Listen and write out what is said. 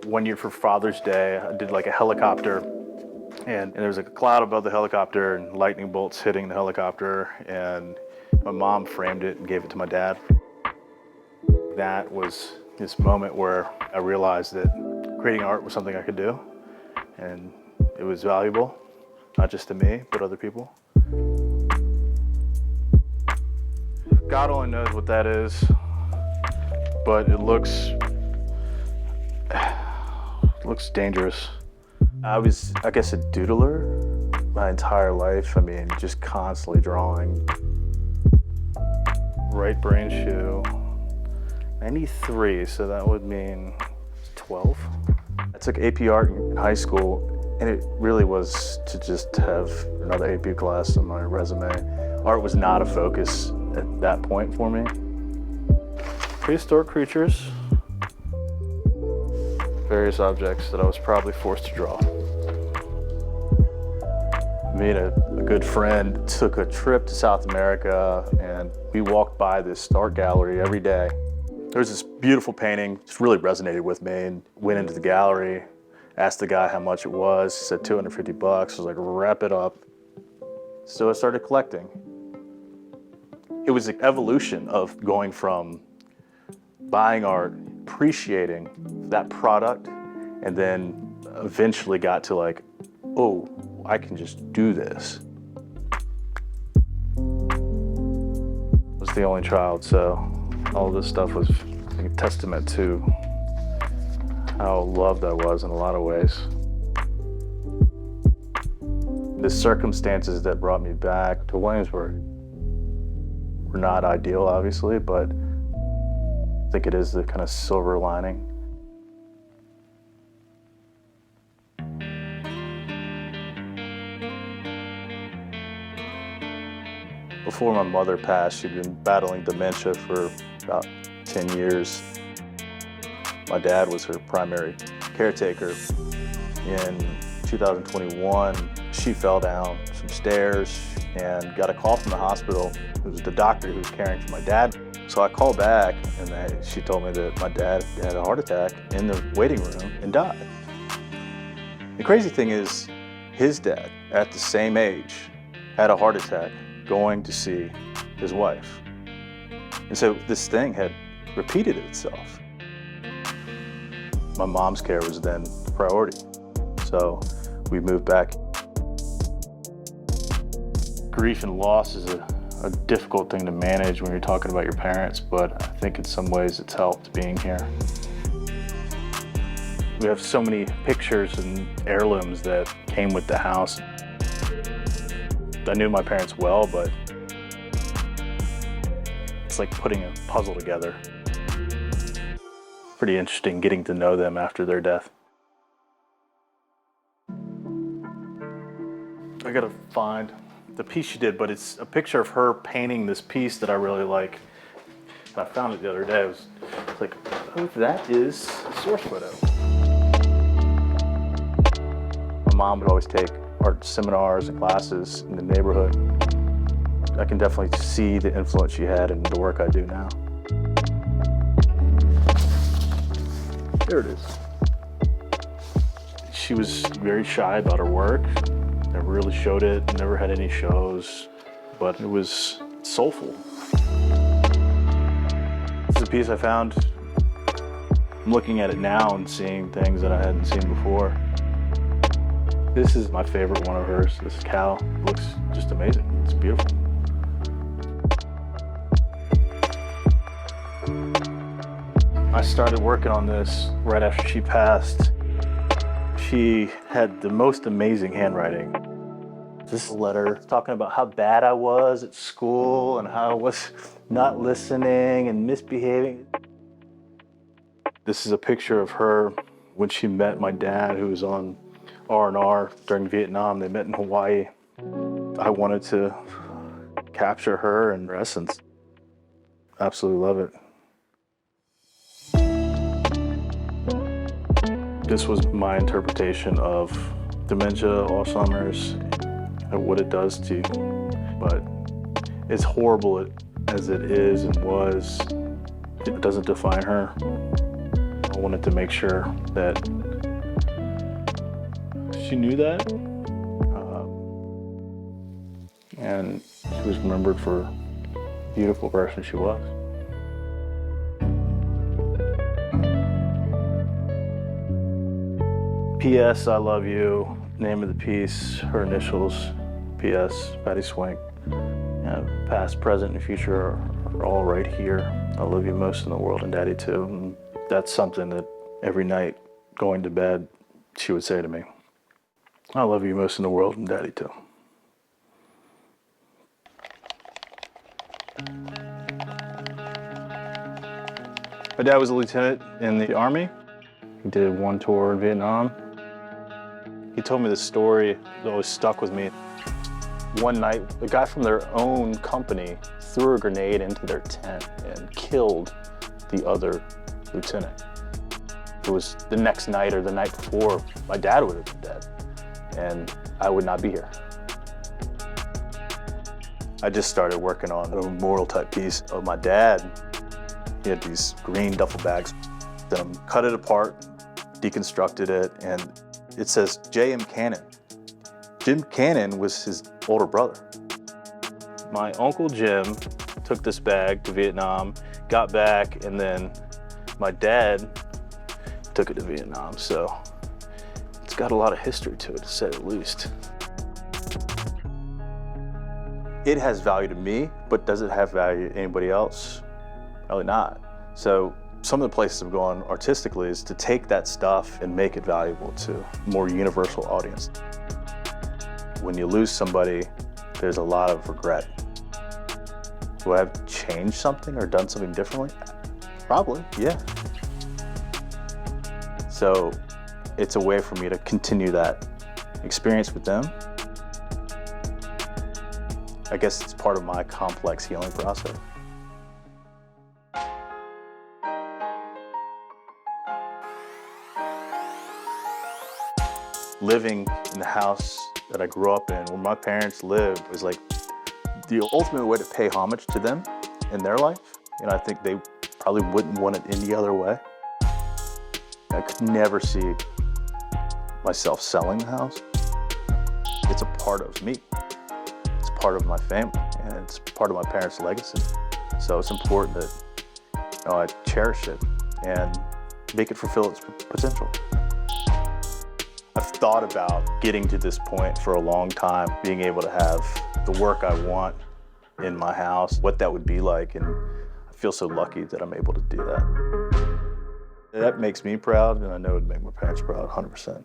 One year for Father's Day, I did like a helicopter, and there was a cloud above the helicopter and lightning bolts hitting the helicopter, and my mom framed it and gave it to my dad. That was this moment where I realized that creating art was something I could do, and it was valuable, not just to me, but other people. God only knows what that is, but it looks dangerous. I was, I guess, a doodler my entire life. I mean, just constantly drawing. Right brain shoe, 93, so that would mean 12. I took AP Art in high school, and it really was to just have another AP class on my resume. Art was not a focus at that point for me. Prehistoric creatures, various objects that I was probably forced to draw. Me and a good friend took a trip to South America, and we walked by this art gallery every day. There was this beautiful painting, just really resonated with me, and went into the gallery, asked the guy how much it was. He said 250 bucks. I was like, wrap it up. So I started collecting. It was an evolution of going from buying art, appreciating that product, and then eventually got to like, oh, I can just do this. I was the only child, so all this stuff was a testament to how loved I was in a lot of ways. The circumstances that brought me back to Williamsburg were not ideal, obviously, but I think it is the kind of silver lining. Before my mother passed, she'd been battling dementia for about 10 years. My dad was her primary caretaker. In 2021, she fell down some stairs and got a call from the hospital. It was the doctor who was caring for my dad. So I called back, and she told me that my dad had a heart attack in the waiting room and died. The crazy thing is, his dad, at the same age, had a heart attack going to see his wife. And so this thing had repeated itself. My mom's care was then the priority. So we moved back. Grief and loss is a difficult thing to manage when you're talking about your parents, but I think in some ways it's helped being here. We have so many pictures and heirlooms that came with the house. I knew my parents well, but it's like putting a puzzle together. Pretty interesting getting to know them after their death. I gotta find the piece she did, but it's a picture of her painting this piece that I really like. And I found it the other day. It's like, oh, that is a source photo. My mom would always take art seminars and classes in the neighborhood. I can definitely see the influence she had in the work I do now. There it is. She was very shy about her work. Never really showed it, never had any shows, but it was soulful. This is a piece I found. I'm looking at it now and seeing things that I hadn't seen before. This is my favorite one of hers. This cow looks just amazing. It's beautiful. I started working on this right after she passed. She had the most amazing handwriting. This letter talking about how bad I was at school and how I was not listening and misbehaving. This is a picture of her when she met my dad, who was on R&R during Vietnam. They met in Hawaii. I wanted to capture her and her essence. Absolutely love it. This was my interpretation of dementia, Alzheimer's, and what it does to you. But as horrible as it is and was, it doesn't define her. I wanted to make sure that she knew that. And she was remembered for the beautiful person she was. P.S. I love you. Name of the piece, her initials, P.S. Wil Swink. Past, present, and future are all right here. I love you most in the world, and Daddy too. And that's something that every night going to bed, she would say to me. I love you most in the world, and Daddy too. My dad was a lieutenant in the Army. He did one tour in Vietnam. He told me this story that always stuck with me. One night, a guy from their own company threw a grenade into their tent and killed the other lieutenant. It was the next night or the night before, my dad would have been dead, and I would not be here. I just started working on a memorial type piece of my dad. He had these green duffel bags. Then cut it apart, deconstructed it, and it says J.M. Cannon. Jim Cannon was his older brother. My Uncle Jim took this bag to Vietnam, got back, and then my dad took it to Vietnam. So it's got a lot of history to it, to say the least. It has value to me, but does it have value to anybody else? Probably not. So some of the places I've gone artistically is to take that stuff and make it valuable to a more universal audience. When you lose somebody, there's a lot of regret. Do I have changed something or done something differently? Probably, yeah. So it's a way for me to continue that experience with them. I guess it's part of my complex healing process. Living in the house that I grew up in, where my parents lived, was like the ultimate way to pay homage to them in their life. And I think they probably wouldn't want it any other way. I could never see myself selling the house. It's a part of me. It's part of my family, and it's part of my parents' legacy. So it's important that I cherish it and make it fulfill its potential. I've thought about getting to this point for a long time, being able to have the work I want in my house, what that would be like, and I feel so lucky that I'm able to do that. That makes me proud, and I know it would make my parents proud, 100%.